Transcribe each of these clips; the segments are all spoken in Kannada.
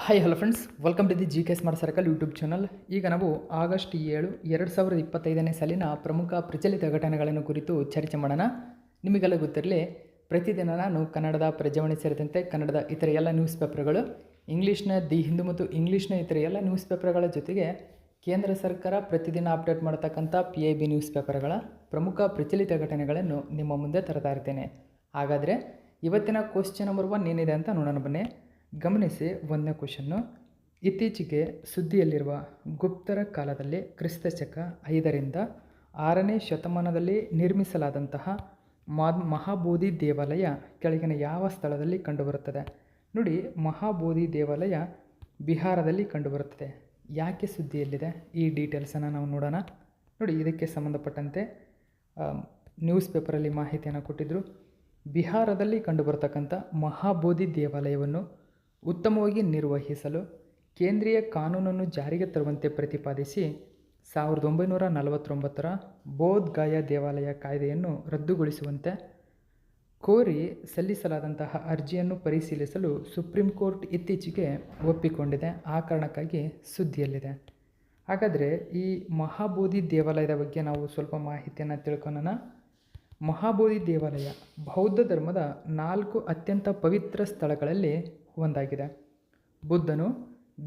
Hi hello friends, welcome to the G K smart circle YouTube channel. ಈಗ ನಾವು ಆಗಸ್ಟ್ 7, 2025ನೇ ಸಾಲಿನ ಪ್ರಮುಖ ಪ್ರಚಲಿತ ಘಟನೆಗಳನ್ನು ಕುರಿತು ಚರ್ಚೆ ಮಾಡೋಣ. ನಿಮಗೆಲ್ಲ ಗೊತ್ತಿರಲಿ, ಪ್ರತಿದಿನ ನಾನು ಕನ್ನಡದ ಪ್ರಜಾವಾಣಿ ಸೇರಿದಂತೆ ಕನ್ನಡದ ಇತರ ಎಲ್ಲ ನ್ಯೂಸ್ ಪೇಪರ್ಗಳು, ಇಂಗ್ಲೀಷ್ನ ದಿ ಹಿಂದೂ ಮತ್ತು ಇಂಗ್ಲೀಷ್ನ ಇತರ ಎಲ್ಲ ನ್ಯೂಸ್ ಪೇಪರ್ಗಳ ಜೊತೆಗೆ ಕೇಂದ್ರ ಸರ್ಕಾರ ಪ್ರತಿದಿನ ಅಪ್ಡೇಟ್ ಮಾಡತಕ್ಕಂಥ PIB ನ್ಯೂಸ್ ಪೇಪರ್ಗಳ ಪ್ರಮುಖ ಪ್ರಚಲಿತ ಘಟನೆಗಳನ್ನು ನಿಮ್ಮ ಮುಂದೆ ತರ್ತಾ ಇರ್ತೇನೆ. ಹಾಗಾದರೆ ಇವತ್ತಿನ ಕ್ವಶ್ಚನ್ ನಂಬರ್ 1 ಏನಿದೆ ಅಂತ ನೋಡೋಣ ಬನ್ನಿ. ಗಮನಿಸಿ. 1ನೇ ಕ್ವಶನ್ನು, ಇತ್ತೀಚೆಗೆ ಸುದ್ದಿಯಲ್ಲಿರುವ ಗುಪ್ತರ ಕಾಲದಲ್ಲಿ ಕ್ರಿಸ್ತಶಕ 5ರಿಂದ 6ನೇ ಶತಮಾನದಲ್ಲಿ ನಿರ್ಮಿಸಲಾದಂತಹ ಮಹಾಬೋಧಿ ದೇವಾಲಯ ಕೆಳಗಿನ ಯಾವ ಸ್ಥಳದಲ್ಲಿ ಕಂಡುಬರುತ್ತದೆ? ನೋಡಿ, ಮಹಾಬೋಧಿ ದೇವಾಲಯ ಬಿಹಾರದಲ್ಲಿ ಕಂಡುಬರುತ್ತದೆ. ಯಾಕೆ ಸುದ್ದಿಯಲ್ಲಿದೆ? ಈ ಡೀಟೇಲ್ಸನ್ನು ನಾವು ನೋಡೋಣ. ನೋಡಿ, ಇದಕ್ಕೆ ಸಂಬಂಧಪಟ್ಟಂತೆ ನ್ಯೂಸ್ ಪೇಪರಲ್ಲಿ ಮಾಹಿತಿಯನ್ನು ಕೊಟ್ಟಿದ್ದರು. ಬಿಹಾರದಲ್ಲಿ ಕಂಡುಬರತಕ್ಕಂಥ ಮಹಾಬೋಧಿ ದೇವಾಲಯವನ್ನು ಉತ್ತಮವಾಗಿ ನಿರ್ವಹಿಸಲು ಕೇಂದ್ರೀಯ ಕಾನೂನನ್ನು ಜಾರಿಗೆ ತರುವಂತೆ ಪ್ರತಿಪಾದಿಸಿ 1949ರ ಬೋಧ್ ಗಯಾ ದೇವಾಲಯ ಕಾಯ್ದೆಯನ್ನು ರದ್ದುಗೊಳಿಸುವಂತೆ ಕೋರಿ ಸಲ್ಲಿಸಲಾದಂತಹ ಅರ್ಜಿಯನ್ನು ಪರಿಶೀಲಿಸಲು ಸುಪ್ರೀಂ ಕೋರ್ಟ್ ಇತ್ತೀಚೆಗೆ ಒಪ್ಪಿಕೊಂಡಿದೆ. ಆ ಕಾರಣಕ್ಕಾಗಿ ಸುದ್ದಿಯಲ್ಲಿದೆ. ಹಾಗಾದರೆ ಈ ಮಹಾಬೋಧಿ ದೇವಾಲಯದ ಬಗ್ಗೆ ನಾವು ಸ್ವಲ್ಪ ಮಾಹಿತಿಯನ್ನು ತಿಳ್ಕೊಳ್ಳೋಣ. ಮಹಾಬೋಧಿ ದೇವಾಲಯ ಬೌದ್ಧ ಧರ್ಮದ 4 ಅತ್ಯಂತ ಪವಿತ್ರ ಸ್ಥಳಗಳಲ್ಲಿ ಒಂದಾಗಿದೆ. ಬುದ್ಧನು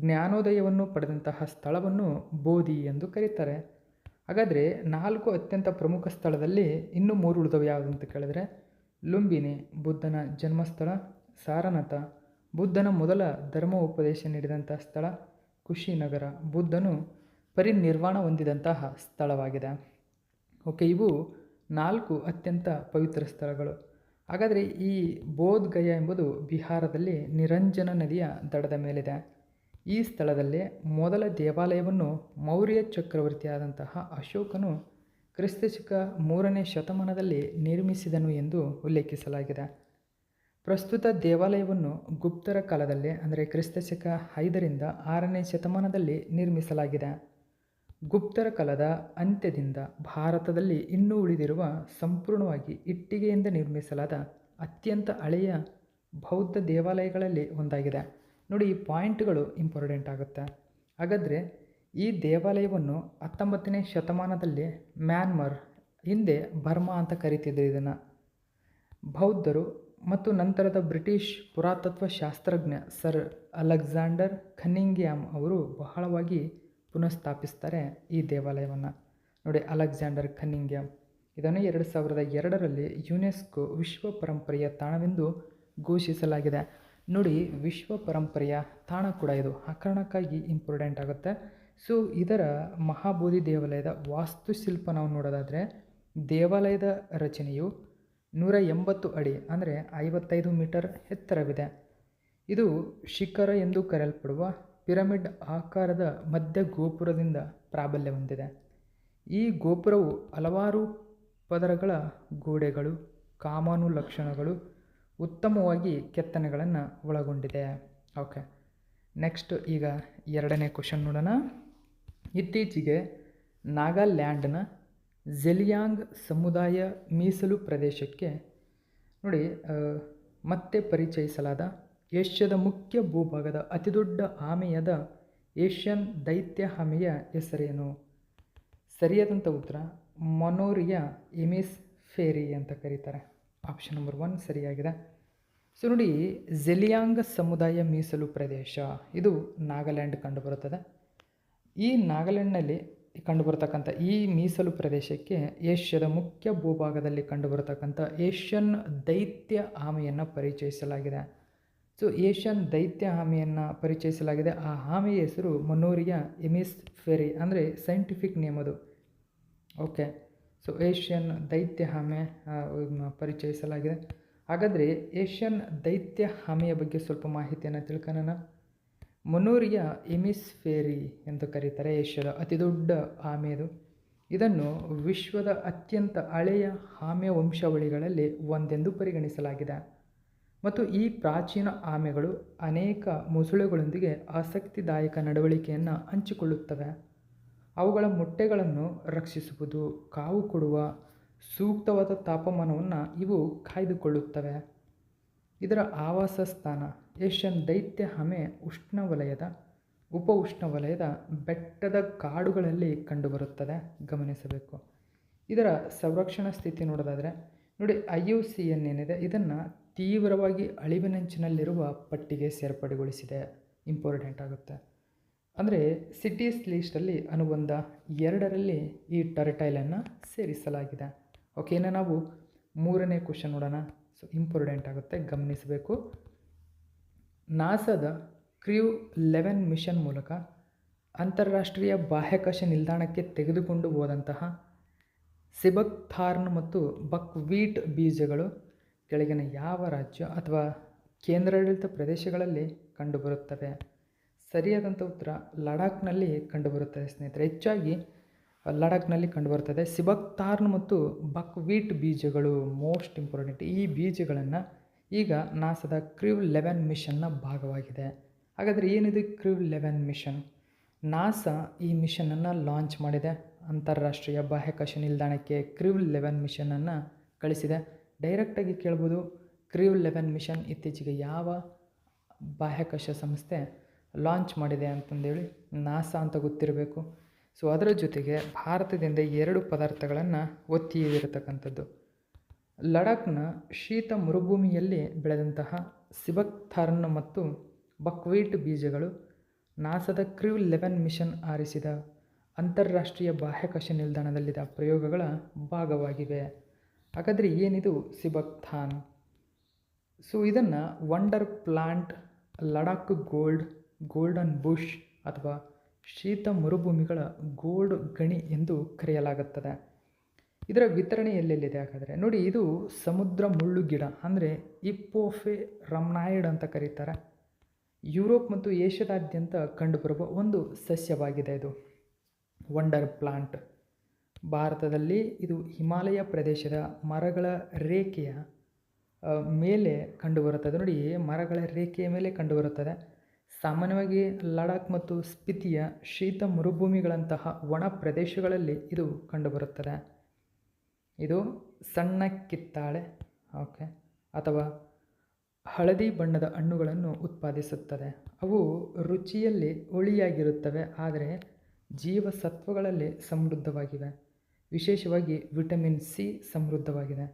ಜ್ಞಾನೋದಯವನ್ನು ಪಡೆದಂತಹ ಸ್ಥಳವನ್ನು ಬೋಧಿ ಎಂದು ಕರೀತಾರೆ. ಹಾಗಾದರೆ 4 ಅತ್ಯಂತ ಪ್ರಮುಖ ಸ್ಥಳದಲ್ಲಿ ಇನ್ನೂ 3 ಉಳಿದವು ಯಾವುದಂತ ಕೇಳಿದ್ರೆ, ಲುಂಬಿನಿ ಬುದ್ಧನ ಜನ್ಮಸ್ಥಳ, ಸಾರನಾಥ ಬುದ್ಧನ ಮೊದಲ ಧರ್ಮ ಉಪದೇಶ ನೀಡಿದಂಥ ಸ್ಥಳ, ಕುಶಿನಗರ ಬುದ್ಧನು ಪರಿನಿರ್ವಾಣ ಹೊಂದಿದಂತಹ ಸ್ಥಳವಾಗಿದೆ. ಓಕೆ, ಇವು 4 ಅತ್ಯಂತ ಪವಿತ್ರ ಸ್ಥಳಗಳು. ಹಾಗಾದರೆ ಈ ಬೋಧ್ ಗಯಾ ಎಂಬುದು ಬಿಹಾರದಲ್ಲಿ ನಿರಂಜನ ನದಿಯ ದಡದ ಮೇಲಿದೆ. ಈ ಸ್ಥಳದಲ್ಲಿ ಮೊದಲ ದೇವಾಲಯವನ್ನು ಮೌರ್ಯ ಚಕ್ರವರ್ತಿಯಾದಂತಹ ಅಶೋಕನು ಕ್ರಿಸ್ತಶಕ 3ನೇ ಶತಮಾನದಲ್ಲಿ ನಿರ್ಮಿಸಿದನು ಎಂದು ಉಲ್ಲೇಖಿಸಲಾಗಿದೆ. ಪ್ರಸ್ತುತ ದೇವಾಲಯವನ್ನು ಗುಪ್ತರ ಕಾಲದಲ್ಲಿ ಅಂದರೆ ಕ್ರಿಸ್ತಶಕ 5ರಿಂದ 6ನೇ ಶತಮಾನದಲ್ಲಿ ನಿರ್ಮಿಸಲಾಗಿದೆ. ಗುಪ್ತರ ಕಾಲದ ಅಂತ್ಯದಿಂದ ಭಾರತದಲ್ಲಿ ಇನ್ನೂ ಉಳಿದಿರುವ ಸಂಪೂರ್ಣವಾಗಿ ಇಟ್ಟಿಗೆಯಿಂದ ನಿರ್ಮಿಸಲಾದ ಅತ್ಯಂತ ಹಳೆಯ ಬೌದ್ಧ ದೇವಾಲಯಗಳಲ್ಲಿ ಒಂದಾಗಿದೆ. ನೋಡಿ, ಈ ಪಾಯಿಂಟ್ಗಳು ಇಂಪಾರ್ಟೆಂಟ್ ಆಗುತ್ತೆ. ಹಾಗಾದರೆ ಈ ದೇವಾಲಯವನ್ನು 19ನೇ ಶತಮಾನದಲ್ಲಿ ಮ್ಯಾನ್ಮಾರ್, ಹಿಂದೆ ಬರ್ಮಾ ಅಂತ ಕರೀತಿದ್ರು ಇದನ್ನು, ಬೌದ್ಧರು ಮತ್ತು ನಂತರದ ಬ್ರಿಟಿಷ್ ಪುರಾತತ್ವ ಶಾಸ್ತ್ರಜ್ಞ ಸರ್ ಅಲೆಕ್ಸಾಂಡರ್ ಕನ್ನಿಂಗ್ಹ್ಯಾಮ್ ಅವರು ಬಹಳವಾಗಿ ಪುನಃಸ್ಥಾಪಿಸ್ತಾರೆ ಈ ದೇವಾಲಯವನ್ನು. ನೋಡಿ, ಅಲೆಕ್ಸಾಂಡರ್ ಕನ್ನಿಂಗ್ಹ್ಯಾಮ್ ಇದನ್ನು 2002ರಲ್ಲಿ ಯುನೆಸ್ಕೋ ವಿಶ್ವ ಪರಂಪರೆಯ ತಾಣವೆಂದು ಘೋಷಿಸಲಾಗಿದೆ. ನೋಡಿ, ವಿಶ್ವ ಪರಂಪರೆಯ ತಾಣ ಕೂಡ ಇದು, ಆ ಕಾರಣಕ್ಕಾಗಿ ಇಂಪಾರ್ಟೆಂಟ್ ಆಗುತ್ತೆ. ಸೊ ಇದರ ಮಹಾಬೋಧಿ ದೇವಾಲಯದ ವಾಸ್ತುಶಿಲ್ಪ ನಾವು ನೋಡೋದಾದರೆ, ದೇವಾಲಯದ ರಚನೆಯು 180 ಅಡಿ ಅಂದರೆ 55 ಮೀಟರ್ ಎತ್ತರವಿದೆ. ಇದು ಶಿಖರ ಎಂದು ಕರೆಯಲ್ಪಡುವ ಪಿರಮಿಡ್ ಆಕಾರದ ಮಧ್ಯ ಗೋಪುರದಿಂದ ಪ್ರಾಬಲ್ಯ ಹೊಂದಿದೆ. ಈ ಗೋಪುರವು ಹಲವಾರು ಪದರಗಳ ಗೋಡೆಗಳು, ಕಾಮಾನು ಲಕ್ಷಣಗಳು, ಉತ್ತಮವಾಗಿ ಕೆತ್ತನೆಗಳನ್ನು ಒಳಗೊಂಡಿದೆ. ಓಕೆ, ನೆಕ್ಸ್ಟ್ ಈಗ 2ನೇ ಕ್ವಶನ್ ನೋಡೋಣ. ಇತ್ತೀಚೆಗೆ ನಾಗಾಲ್ಯಾಂಡ್ನ ಝೆಲಿಯಾಂಗ್ ಸಮುದಾಯ ಮೀಸಲು ಪ್ರದೇಶಕ್ಕೆ ನೋಡಿ ಮತ್ತೆ ಪರಿಚಯಿಸಲಾದ ಏಷ್ಯಾದ ಮುಖ್ಯ ಭೂಭಾಗದ ಅತಿದೊಡ್ಡ ಆಮೆಯಾದ ಏಷ್ಯನ್ ದೈತ್ಯ ಆಮೆಯ ಹೆಸರೇನು? ಸರಿಯಾದಂಥ ಉತ್ತರ ಮೊನೋರಿಯಾ ಎಮಿಸ್ ಫೇರಿ ಅಂತ ಕರೀತಾರೆ. ಆಪ್ಷನ್ ನಂಬರ್ 1 ಸರಿಯಾಗಿದೆ. ಸೊ ನೋಡಿ, ಝೆಲಿಯಾಂಗ್ ಸಮುದಾಯ ಮೀಸಲು ಪ್ರದೇಶ ಇದು ನಾಗಾಲ್ಯಾಂಡ್ ಕಂಡುಬರುತ್ತದೆ. ಈ ನಾಗಾಲ್ಯಾಂಡ್ನಲ್ಲಿ ಕಂಡುಬರತಕ್ಕಂಥ ಈ ಮೀಸಲು ಪ್ರದೇಶಕ್ಕೆ ಏಷ್ಯಾದ ಮುಖ್ಯ ಭೂಭಾಗದಲ್ಲಿ ಕಂಡುಬರತಕ್ಕಂಥ ಏಷ್ಯನ್ ದೈತ್ಯ ಆಮೆಯನ್ನು ಪರಿಚಯಿಸಲಾಗಿದೆ. ಸೊ ಏಷ್ಯನ್ ದೈತ್ಯ ಆಮೆಯನ್ನು ಪರಿಚಯಿಸಲಾಗಿದೆ. ಆ ಆಮೆಯ ಹೆಸರು ಮೊನೋರಿಯಾ ಎಮಿಸ್ ಫೆರಿ ಅಂದರೆ ಸೈಂಟಿಫಿಕ್ ನೇಮ್ ಅದು. ಓಕೆ, ಸೊ ಏಷ್ಯನ್ ದೈತ್ಯ ಆಮೆ ಪರಿಚಯಿಸಲಾಗಿದೆ. ಹಾಗಾದರೆ ಏಷ್ಯನ್ ದೈತ್ಯ ಆಮೆಯ ಬಗ್ಗೆ ಸ್ವಲ್ಪ ಮಾಹಿತಿಯನ್ನು ತಿಳ್ಕೊಳ್ಳೋಣ. ಮೊನೋರಿಯಾ ಎಮಿಸ್ ಫೇರಿ ಎಂದು ಕರೀತಾರೆ. ಏಷ್ಯಾದ ಅತಿದೊಡ್ಡ ಆಮೆದು. ಇದನ್ನು ವಿಶ್ವದ ಅತ್ಯಂತ ಹಳೆಯ ಆಮೆ ವಂಶಾವಳಿಗಳಲ್ಲಿ ಒಂದೆಂದು ಪರಿಗಣಿಸಲಾಗಿದೆ. ಮತ್ತು ಈ ಪ್ರಾಚೀನ ಆಮೆಗಳು ಅನೇಕ ಮೊಸಳೆಗಳೊಂದಿಗೆ ಆಸಕ್ತಿದಾಯಕ ನಡವಳಿಕೆಯನ್ನು ಹಂಚಿಕೊಳ್ಳುತ್ತವೆ. ಅವುಗಳ ಮೊಟ್ಟೆಗಳನ್ನು ರಕ್ಷಿಸುವುದು, ಕಾವು ಕೊಡುವ ಸೂಕ್ತವಾದ ತಾಪಮಾನವನ್ನು ಇವು ಕಾಯ್ದುಕೊಳ್ಳುತ್ತವೆ. ಇದರ ಆವಾಸ ಸ್ಥಾನ ಏಷ್ಯನ್ ದೈತ್ಯ ಆಮೆ ಉಷ್ಣವಲಯದ ಉಪ ಉಷ್ಣವಲಯದ ಬೆಟ್ಟದ ಕಾಡುಗಳಲ್ಲಿ ಕಂಡುಬರುತ್ತದೆ, ಗಮನಿಸಬೇಕು. ಇದರ ಸಂರಕ್ಷಣಾ ಸ್ಥಿತಿ ನೋಡೋದಾದರೆ ನೋಡಿ, IUCN ಏನಿದೆ ಇದನ್ನು ತೀವ್ರವಾಗಿ ಅಳಿವಿನಂಚಿನಲ್ಲಿರುವ ಪಟ್ಟಿಗೆ ಸೇರ್ಪಡೆಗೊಳಿಸಿದೆ. ಇಂಪಾರ್ಟೆಂಟ್ ಆಗುತ್ತೆ. ಅಂದರೆ ಸಿಟೀಸ್ ಲೀಸ್ಟಲ್ಲಿ ಅನುಬಂಧ 2ರಲ್ಲಿ ಈ ಟರ್ಟೈಲನ್ನು ಸೇರಿಸಲಾಗಿದೆ. ಓಕೆ, ಇನ್ನು ನಾವು 3ನೇ ಕ್ವಶನ್ ನೋಡೋಣ. ಸೊ ಇಂಪಾರ್ಟೆಂಟ್ ಆಗುತ್ತೆ, ಗಮನಿಸಬೇಕು. ನಾಸಾದ ಕ್ರ್ಯೂ 11 ಮಿಷನ್ ಮೂಲಕ ಅಂತಾರಾಷ್ಟ್ರೀಯ ಬಾಹ್ಯಾಕಾಶ ನಿಲ್ದಾಣಕ್ಕೆ ತೆಗೆದುಕೊಂಡು ಹೋದಂತಹ ಸಿಬಕ್ಥಾರ್ನ್ ಮತ್ತು ಬಕ್ವೀಟ್ ಬೀಜಗಳು ಕೆಳಗಿನ ಯಾವ ರಾಜ್ಯ ಅಥವಾ ಕೇಂದ್ರಾಡಳಿತ ಪ್ರದೇಶಗಳಲ್ಲಿ ಕಂಡುಬರುತ್ತವೆ? ಸರಿಯಾದಂಥ ಉತ್ತರ ಲಡಾಖ್ನಲ್ಲಿ ಕಂಡುಬರುತ್ತದೆ ಸ್ನೇಹಿತರೆ. ಹೆಚ್ಚಾಗಿ ಲಡಾಖ್ನಲ್ಲಿ ಕಂಡುಬರುತ್ತದೆ. ಸಿಬಕ್ಥಾರ್ನ್ ಮತ್ತು ಬಕ್ವೀಟ್ ಬೀಜಗಳು ಮೋಸ್ಟ್ ಇಂಪಾರ್ಟೆಂಟ್. ಈ ಬೀಜಗಳನ್ನು ಈಗ ನಾಸಾದ ಕ್ರ್ಯೂ 11 ಮಿಷನ್ನ ಭಾಗವಾಗಿದೆ. ಹಾಗಾದರೆ ಏನಿದೆ ಕ್ರ್ಯೂ 11 ಮಿಷನ್? ನಾಸಾ ಈ ಮಿಷನನ್ನು ಲಾಂಚ್ ಮಾಡಿದೆ. ಅಂತಾರಾಷ್ಟ್ರೀಯ ಬಾಹ್ಯಾಕಾಶ ನಿಲ್ದಾಣಕ್ಕೆ ಕ್ರ್ಯೂ 11 ಮಿಷನನ್ನು ಕಳಿಸಿದೆ. ಡೈರೆಕ್ಟಾಗಿ ಕೇಳ್ಬೋದು, ಕ್ರ್ಯೂ 11 ಮಿಷನ್ ಇತ್ತೀಚೆಗೆ ಯಾವ ಬಾಹ್ಯಾಕಾಶ ಸಂಸ್ಥೆ ಲಾಂಚ್ ಮಾಡಿದೆ ಅಂತಂದೇಳಿ ನಾಸಾ ಅಂತ ಗೊತ್ತಿರಬೇಕು. ಸೊ ಅದರ ಜೊತೆಗೆ ಭಾರತದಿಂದ 2 ಪದಾರ್ಥಗಳನ್ನು ಒತ್ತಿಯಿರತಕ್ಕಂಥದ್ದು. ಲಡಾಖ್ನ ಶೀತ ಮರುಭೂಮಿಯಲ್ಲಿ ಬೆಳೆದಂತಹ ಸಿಬಕ್ಥಾರ್ನ್ ಮತ್ತು ಬಕ್ವೀಟ್ ಬೀಜಗಳು ನಾಸಾದ ಕ್ರ್ಯೂ 11 ಮಿಷನ್ ಆರಿಸಿದ ಅಂತಾರಾಷ್ಟ್ರೀಯ ಬಾಹ್ಯಾಕಾಶ ನಿಲ್ದಾಣದಲ್ಲಿದ್ದ ಪ್ರಯೋಗಗಳ ಭಾಗವಾಗಿವೆ. ಹಾಗಾದರೆ ಏನಿದು ಸಿಬಕ್ಥಾರ್ನ್? ಸೊ ಇದನ್ನು wonder plant, Ladakh golden bush ಅಥವಾ ಶೀತ ಮರುಭೂಮಿಗಳ ಗೋಲ್ಡ್ ಗಣಿ ಎಂದು ಕರೆಯಲಾಗುತ್ತದೆ. ಇದರ ವಿತರಣೆ ಎಲ್ಲೆಲ್ಲಿದೆ ಹಾಗಾದರೆ ನೋಡಿ, ಇದು ಸಮುದ್ರ ಮುಳ್ಳುಗಿಡ ಅಂದರೆ ಇಪ್ಪೋಫೆ ರಮ್ನಾಯ್ಡ್ ಅಂತ ಕರೀತಾರೆ. ಯುರೋಪ್ ಮತ್ತು ಏಷ್ಯಾದಾದ್ಯಂತ ಕಂಡುಬರುವ ಒಂದು ಸಸ್ಯವಾಗಿದೆ ಇದು ವಂಡರ್ ಪ್ಲಾಂಟ್. ಭಾರತದಲ್ಲಿ ಇದು ಹಿಮಾಲಯ ಪ್ರದೇಶದ ಮರಗಳ ರೇಖೆಯ ಮೇಲೆ ಕಂಡುಬರುತ್ತದೆ. ನೋಡಿ, ಮರಗಳ ರೇಖೆಯ ಮೇಲೆ ಕಂಡುಬರುತ್ತದೆ. ಸಾಮಾನ್ಯವಾಗಿ ಲಡಾಖ್ ಮತ್ತು ಸ್ಪಿತಿಯ ಶೀತ ಮರುಭೂಮಿಗಳಂತಹ ಒಣ ಪ್ರದೇಶಗಳಲ್ಲಿ ಇದು ಕಂಡುಬರುತ್ತದೆ. ಇದು ಸಣ್ಣ ಕಿತ್ತಾಳೆ ಅಥವಾ ಹಳದಿ ಬಣ್ಣದ ಹಣ್ಣುಗಳನ್ನು ಉತ್ಪಾದಿಸುತ್ತದೆ. ಅವು ರುಚಿಯಲ್ಲಿ ಹುಳಿಯಾಗಿರುತ್ತವೆ, ಆದರೆ ಜೀವಸತ್ವಗಳಲ್ಲಿ ಸಮೃದ್ಧವಾಗಿವೆ. ವಿಶೇಷವಾಗಿ ವಿಟಮಿನ್ ಸಿ ಸಮೃದ್ಧವಾಗಿದೆ.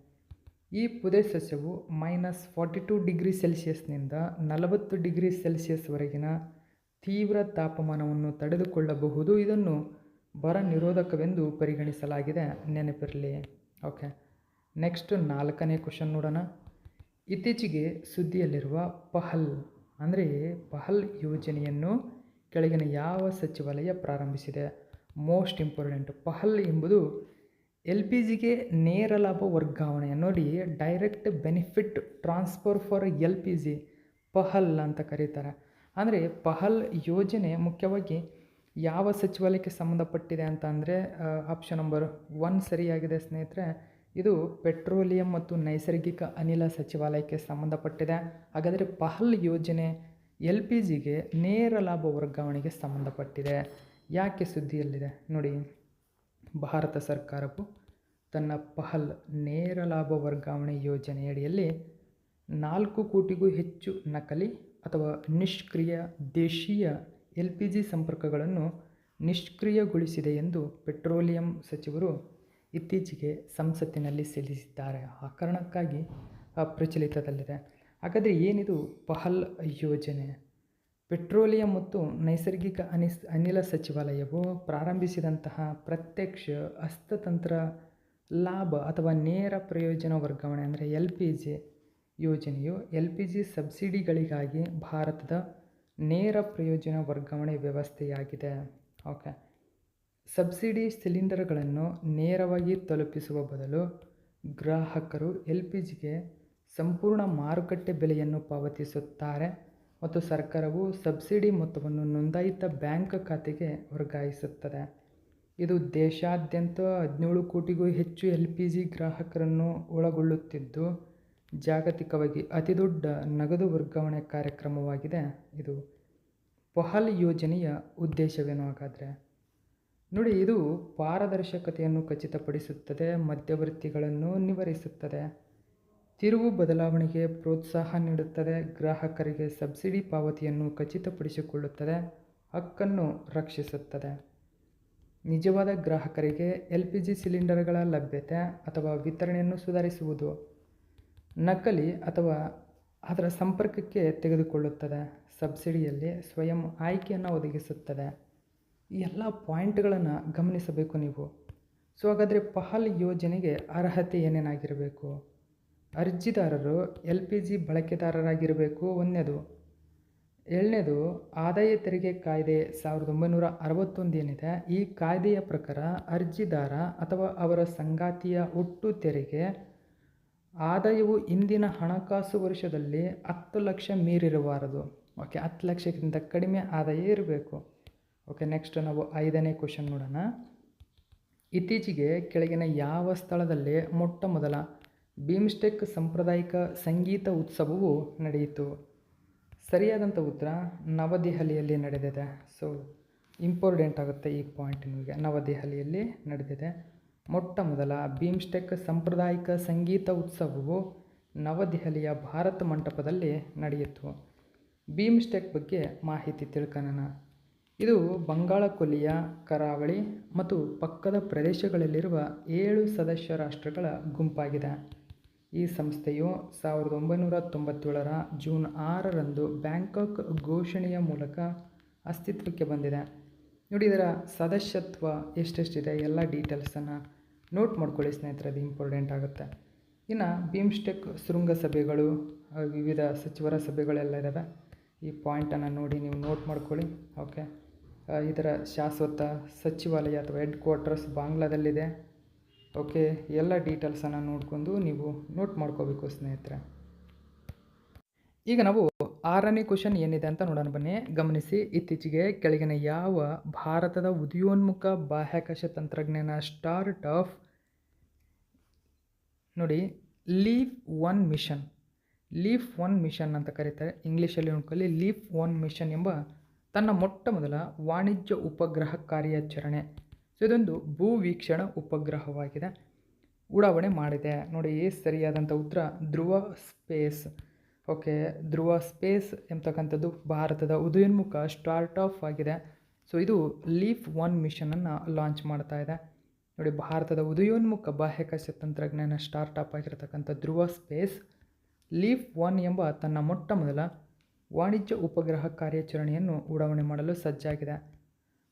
ಈ ಪೊದೆ ಸಸ್ಯವು -42 ಡಿಗ್ರಿ ಸೆಲ್ಸಿಯಸ್ನಿಂದ 40 ಡಿಗ್ರಿ ಸೆಲ್ಸಿಯಸ್ವರೆಗಿನ ತೀವ್ರ ತಾಪಮಾನವನ್ನು ತಡೆದುಕೊಳ್ಳಬಹುದು. ಇದನ್ನು ಬರ ನಿರೋಧಕವೆಂದು ಪರಿಗಣಿಸಲಾಗಿದೆ, ನೆನಪಿರಲಿ. ಓಕೆ, ನೆಕ್ಸ್ಟ್ 4ನೇ ಕ್ವಶನ್ ನೋಡೋಣ. ಇತ್ತೀಚೆಗೆ ಸುದ್ದಿಯಲ್ಲಿರುವ ಪಹಲ್ ಯೋಜನೆಯನ್ನು ಕೆಳಗಿನ ಯಾವ ಸಚಿವಾಲಯ ಪ್ರಾರಂಭಿಸಿದೆ? Most important. ಪಹಲ್ ಎಂಬುದು LPGಗೆ ನೇರ ಲಾಭ ವರ್ಗಾವಣೆ. ನೋಡಿ, direct benefit transfer for LPG Pahal ಅಂತ ಕರೀತಾರೆ. ಅಂದರೆ ಪಹಲ್ ಯೋಜನೆ ಮುಖ್ಯವಾಗಿ ಯಾವ ಸಚಿವಾಲಯಕ್ಕೆ ಸಂಬಂಧಪಟ್ಟಿದೆ ಅಂತ ಅಂದರೆ ಆಪ್ಷನ್ ನಂಬರ್ 1 ಸರಿಯಾಗಿದೆ ಸ್ನೇಹಿತರೆ. ಇದು ಪೆಟ್ರೋಲಿಯಂ ಮತ್ತು ನೈಸರ್ಗಿಕ ಅನಿಲ ಸಚಿವಾಲಯಕ್ಕೆ ಸಂಬಂಧಪಟ್ಟಿದೆ. ಹಾಗಾದರೆ ಪಹಲ್ ಯೋಜನೆ LPGಗೆ ನೇರ ಲಾಭ ವರ್ಗಾವಣೆಗೆ ಸಂಬಂಧಪಟ್ಟಿದೆ. ಯಾಕೆ ಸುದ್ದಿಯಲ್ಲಿದೆ ನೋಡಿ, ಭಾರತ ಸರ್ಕಾರವು ತನ್ನ ಪಹಲ್ ನೇರ ಲಾಭ ವರ್ಗಾವಣೆ ಯೋಜನೆಯಡಿಯಲ್ಲಿ 4 ಕೋಟಿಗೂ ಹೆಚ್ಚು ನಕಲಿ ಅಥವಾ ನಿಷ್ಕ್ರಿಯ ದೇಶೀಯ LPG ಸಂಪರ್ಕಗಳನ್ನು ನಿಷ್ಕ್ರಿಯಗೊಳಿಸಿದೆ ಎಂದು ಪೆಟ್ರೋಲಿಯಂ ಸಚಿವರು ಇತ್ತೀಚೆಗೆ ಸಂಸತ್ತಿನಲ್ಲಿ ಸಲ್ಲಿಸಿದ್ದಾರೆ. ಆ ಕಾರಣಕ್ಕಾಗಿ ಪ್ರಚಲಿತದಲ್ಲಿದೆ. ಹಾಗಾದರೆ ಏನಿದು ಪಹಲ್ ಯೋಜನೆ? ಪೆಟ್ರೋಲಿಯಂ ಮತ್ತು ನೈಸರ್ಗಿಕ ಅನಿಲ ಸಚಿವಾಲಯವು ಪ್ರಾರಂಭಿಸಿದಂತಹ ಪ್ರತ್ಯಕ್ಷ ಹಸ್ತತಂತ್ರ ಲಾಭ ಅಥವಾ ನೇರ ಪ್ರಯೋಜನ ವರ್ಗಾವಣೆ ಅಂದರೆ LPG ಯೋಜನೆಯು LPG ಸಬ್ಸಿಡಿಗಳಿಗಾಗಿ ಭಾರತದ ನೇರ ಪ್ರಯೋಜನ ವರ್ಗಾವಣೆ ವ್ಯವಸ್ಥೆಯಾಗಿದೆ. ಓಕೆ, ಸಬ್ಸಿಡಿ ಸಿಲಿಂಡರ್ಗಳನ್ನು ನೇರವಾಗಿ ತಲುಪಿಸುವ ಬದಲು ಗ್ರಾಹಕರು LPGಗೆ ಸಂಪೂರ್ಣ ಮಾರುಕಟ್ಟೆ ಬೆಲೆಯನ್ನು ಪಾವತಿಸುತ್ತಾರೆ ಮತ್ತು ಸರ್ಕಾರವು ಸಬ್ಸಿಡಿ ಮೊತ್ತವನ್ನು ನೋಂದಾಯಿತ ಬ್ಯಾಂಕ್ ಖಾತೆಗೆ ವರ್ಗಾಯಿಸುತ್ತದೆ. ಇದು ದೇಶಾದ್ಯಂತ 17 ಕೋಟಿಗೂ ಹೆಚ್ಚು LPG ಗ್ರಾಹಕರನ್ನು ಒಳಗೊಳ್ಳುತ್ತಿದ್ದು ಜಾಗತಿಕವಾಗಿ ಅತಿದೊಡ್ಡ ನಗದು ವರ್ಗಾವಣೆ ಕಾರ್ಯಕ್ರಮವಾಗಿದೆ. ಇದು ಪಹಲ್ ಯೋಜನೆಯ ಉದ್ದೇಶವೇನು ಹಾಗಾದರೆ ನೋಡಿ, ಇದು ಪಾರದರ್ಶಕತೆಯನ್ನು ಖಚಿತಪಡಿಸುತ್ತದೆ, ಮಧ್ಯವರ್ತಿಗಳನ್ನು ನಿವಾರಿಸುತ್ತದೆ. ತಿರುವು ಬದಲಾವಣೆಗೆ ಪ್ರೋತ್ಸಾಹ ನೀಡುತ್ತದೆ, ಗ್ರಾಹಕರಿಗೆ ಸಬ್ಸಿಡಿ ಪಾವತಿಯನ್ನು ಖಚಿತಪಡಿಸಿಕೊಳ್ಳುತ್ತದೆ, ಹಕ್ಕನ್ನು ರಕ್ಷಿಸುತ್ತದೆ. ನಿಜವಾದ ಗ್ರಾಹಕರಿಗೆ LPG ಸಿಲಿಂಡರ್ಗಳ ಲಭ್ಯತೆ ಅಥವಾ ವಿತರಣೆಯನ್ನು ಸುಧಾರಿಸುವುದು. ನಕಲಿ ಅಥವಾ ಅದರ ಸಂಪರ್ಕಕ್ಕೆ ತೆಗೆದುಕೊಳ್ಳುತ್ತದೆ, ಸಬ್ಸಿಡಿಯಲ್ಲಿ ಸ್ವಯಂ ಆಯ್ಕೆಯನ್ನು ಒದಗಿಸುತ್ತದೆ. ಈ ಎಲ್ಲ ಪಾಯಿಂಟ್ಗಳನ್ನು ಗಮನಿಸಬೇಕು ನೀವು. ಸೊ ಹಾಗಾದರೆ ಪಹಲ್ ಯೋಜನೆಗೆ ಅರ್ಹತೆ ಏನೇನಾಗಿರಬೇಕು? ಅರ್ಜಿದಾರರು LPG ಬಳಕೆದಾರರಾಗಿರಬೇಕು, ಒಂದನೇದು. ಎರಡನೇದು, ಆದಾಯ ತೆರಿಗೆ ಕಾಯ್ದೆ 1961 ಏನಿದೆ, ಈ ಕಾಯ್ದೆಯ ಪ್ರಕಾರ ಅರ್ಜಿದಾರ ಅಥವಾ ಅವರ ಸಂಗಾತಿಯ ಒಟ್ಟು ತೆರಿಗೆ ಆದಾಯವು ಇಂದಿನ ಹಣಕಾಸು ವರ್ಷದಲ್ಲಿ 10 ಲಕ್ಷ ಮೀರಿರಬಾರದು. ಓಕೆ, 10 ಲಕ್ಷಕ್ಕಿಂತ ಕಡಿಮೆ ಆದಾಯ ಇರಬೇಕು. ಓಕೆ, ನೆಕ್ಸ್ಟ್ ನಾವು 5ನೇ ಕ್ವಶನ್ ನೋಡೋಣ. ಇತ್ತೀಚೆಗೆ ಕೆಳಗಿನ ಯಾವ ಸ್ಥಳದಲ್ಲಿ ಮೊಟ್ಟ ಮೊದಲ ಬೀಮ್ಸ್ಟೆಕ್ ಸಾಂಪ್ರದಾಯಿಕ ಸಂಗೀತ ಉತ್ಸವವು ನಡೆಯಿತು? ಸರಿಯಾದಂಥ ಉತ್ತರ ನವದೆಹಲಿಯಲ್ಲಿ ನಡೆದಿದೆ. ಸೊ ಇಂಪಾರ್ಟೆಂಟ್ ಆಗುತ್ತೆ ಈ ಪಾಯಿಂಟ್ ನಿಮಗೆ. ನವದೆಹಲಿಯಲ್ಲಿ ನಡೆದಿದೆ. ಮೊಟ್ಟ ಮೊದಲ ಬೀಮ್ಸ್ಟೆಕ್ ಸಾಂಪ್ರದಾಯಿಕ ಸಂಗೀತ ಉತ್ಸವವು ನವದೆಹಲಿಯ ಭಾರತ ಮಂಟಪದಲ್ಲಿ ನಡೆಯಿತು. ಬೀಮ್ಸ್ಟೆಕ್ ಬಗ್ಗೆ ಮಾಹಿತಿ ತಿಳ್ಕೊಳ್ಳೋಣ. ಇದು ಬಂಗಾಳ ಕೊಲ್ಲಿಯ ಕರಾವಳಿ ಮತ್ತು ಪಕ್ಕದ ಪ್ರದೇಶಗಳಲ್ಲಿರುವ 7 ಸದಸ್ಯ ರಾಷ್ಟ್ರಗಳ ಗುಂಪಾಗಿದೆ. ಈ ಸಂಸ್ಥೆಯು 1997ರ ಜೂನ್ 6ರಂದು ಬ್ಯಾಂಕಾಕ್ ಘೋಷಣೆಯ ಮೂಲಕ ಅಸ್ತಿತ್ವಕ್ಕೆ ಬಂದಿದೆ. ನೋಡಿ, ಇದರ ಸದಸ್ಯತ್ವ ಎಷ್ಟೆಷ್ಟಿದೆ ಎಲ್ಲ ಡೀಟೇಲ್ಸನ್ನು ನೋಟ್ ಮಾಡ್ಕೊಳ್ಳಿ ಸ್ನೇಹಿತರೆ, ಅದು ಇಂಪಾರ್ಟೆಂಟ್ ಆಗುತ್ತೆ. ಇನ್ನು ಬೀಮ್ಸ್ಟೆಕ್ ಶೃಂಗಸಭೆಗಳು, ವಿವಿಧ ಸಚಿವರ ಸಭೆಗಳೆಲ್ಲ ಇದ್ದಾವೆ. ಈ ಪಾಯಿಂಟನ್ನು ನೋಡಿ ನೀವು ನೋಟ್ ಮಾಡ್ಕೊಳ್ಳಿ. ಓಕೆ, ಇದರ ಶಾಶ್ವತ ಸಚಿವಾಲಯ ಅಥವಾ ಹೆಡ್ ಕ್ವಾರ್ಟರ್ಸ್ ಬಾಂಗ್ಲಾದಲ್ಲಿದೆ. ಓಕೆ, ಎಲ್ಲ ಡೀಟೇಲ್ಸನ್ನು ನೋಡಿಕೊಂಡು ನೀವು ನೋಟ್ ಮಾಡ್ಕೋಬೇಕು ಸ್ನೇಹಿತರೆ. ಈಗ ನಾವು 6ನೇ ಕ್ವಶನ್ ಏನಿದೆ ಅಂತ ನೋಡೋಣ ಬನ್ನಿ. ಗಮನಿಸಿ. ಇತ್ತೀಚೆಗೆ ಕೆಳಗಿನ ಯಾವ ಭಾರತದ ಉದಯೋನ್ಮುಖ ಬಾಹ್ಯಾಕಾಶ ತಂತ್ರಜ್ಞಾನ ಸ್ಟಾರ್ಟ್ ಅಪ್ ನೋಡಿ ಲೀಫ್ ಒನ್ ಮಿಷನ್ ಅಂತ ಕರೀತಾರೆ, ಇಂಗ್ಲೀಷಲ್ಲಿ ನೋಡ್ಕೊಳ್ಳಿ. ಲೀಫ್ ಒನ್ ಮಿಷನ್ ಎಂಬ ತನ್ನ ಮೊಟ್ಟ ಮೊದಲ ವಾಣಿಜ್ಯ ಉಪಗ್ರಹ ಕಾರ್ಯಾಚರಣೆ, ಸೊ ಇದೊಂದು ಭೂವೀಕ್ಷಣ ಉಪಗ್ರಹವಾಗಿದೆ, ಉಡಾವಣೆ ಮಾಡಿದೆ. ನೋಡಿ, ಸರಿಯಾದಂಥ ಉತ್ತರ ಧ್ರುವ ಸ್ಪೇಸ್. ಓಕೆ, ಧ್ರುವ ಸ್ಪೇಸ್ ಎಂಬತಕ್ಕಂಥದ್ದು ಭಾರತದ ಉದಯೋನ್ಮುಖ ಸ್ಟಾರ್ಟಪ್ ಆಗಿದೆ. ಸೊ ಇದು ಲೀಫ್ ಒನ್ ಮಿಷನನ್ನು ಲಾಂಚ್ ಮಾಡ್ತಾ ಇದೆ. ನೋಡಿ, ಭಾರತದ ಉದಯೋನ್ಮುಖ ಬಾಹ್ಯಾಕಾಶ ತಂತ್ರಜ್ಞಾನ ಸ್ಟಾರ್ಟಪ್ ಆಗಿರತಕ್ಕಂಥ ಧ್ರುವ ಸ್ಪೇಸ್ ಲೀಫ್ ಒನ್ ಎಂಬ ತನ್ನ ಮೊಟ್ಟ ಮೊದಲ ವಾಣಿಜ್ಯ ಉಪಗ್ರಹ ಕಾರ್ಯಾಚರಣೆಯನ್ನು ಉಡಾವಣೆ ಮಾಡಲು ಸಜ್ಜಾಗಿದೆ.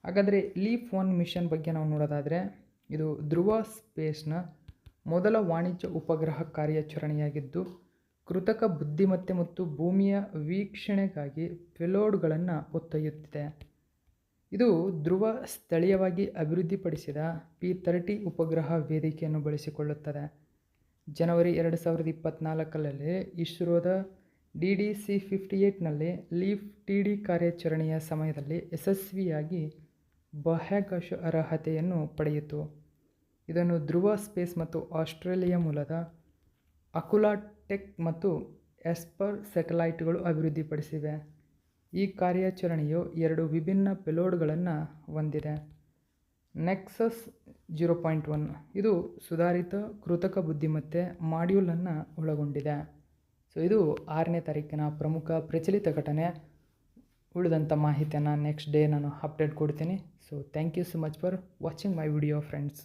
ಹಾಗಾದರೆ ಲೀಫ್ ಒನ್ ಮಿಷನ್ ಬಗ್ಗೆ ನಾವು ನೋಡೋದಾದರೆ, ಇದು ಧ್ರುವ ಸ್ಪೇಸ್ನ ಮೊದಲ ವಾಣಿಜ್ಯ ಉಪಗ್ರಹ ಕಾರ್ಯಾಚರಣೆಯಾಗಿದ್ದು, ಕೃತಕ ಬುದ್ಧಿಮತ್ತೆ ಮತ್ತು ಭೂಮಿಯ ವೀಕ್ಷಣೆಗಾಗಿ ಪೇಲೋಡ್ಗಳನ್ನು ಹೊತ್ತೊಯ್ಯುತ್ತಿದೆ. ಇದು ಧ್ರುವ ಸ್ಥಳೀಯವಾಗಿ ಅಭಿವೃದ್ಧಿಪಡಿಸಿದ P-30 ಉಪಗ್ರಹ ವೇದಿಕೆಯನ್ನು ಬಳಸಿಕೊಳ್ಳುತ್ತದೆ. ಜನವರಿ 2024ರಲ್ಲಿ ಇಸ್ರೋದ DDC-58ನಲ್ಲಿ ಲೀಫ್ TD ಕಾರ್ಯಾಚರಣೆಯ ಸಮಯದಲ್ಲಿ ಯಶಸ್ವಿಯಾಗಿ ಬಾಹ್ಯಾಕಾಶ ಅರ್ಹತೆಯನ್ನು ಪಡೆಯಿತು. ಇದನ್ನು ಧ್ರುವ ಸ್ಪೇಸ್ ಮತ್ತು ಆಸ್ಟ್ರೇಲಿಯಾ ಮೂಲದ ಅಕುಲಾ ಟೆಕ್ ಮತ್ತು ಎಸ್ಪರ್ ಸ್ಯಾಟಲೈಟ್ಗಳು ಅಭಿವೃದ್ಧಿಪಡಿಸಿವೆ. ಈ ಕಾರ್ಯಾಚರಣೆಯು 2 ವಿಭಿನ್ನ ಪೇಲೋಡ್ಗಳನ್ನು ಹೊಂದಿದೆ. ನೆಕ್ಸಸ್ 0.1 ಇದು ಸುಧಾರಿತ ಕೃತಕ ಬುದ್ಧಿಮತ್ತೆ ಮಾಡ್ಯೂಲನ್ನು ಒಳಗೊಂಡಿದೆ. ಸೊ ಇದು 6ನೇ ತಾರೀಕಿನ ಪ್ರಮುಖ ಪ್ರಚಲಿತ ಘಟನೆ. ಉಳಿದಂಥ ಮಾಹಿತಿಯನ್ನು ನೆಕ್ಸ್ಟ್ ಡೇ ನಾನು ಅಪ್ಡೇಟ್ ಕೊಡ್ತೀನಿ. So thank you so much for watching my video friends.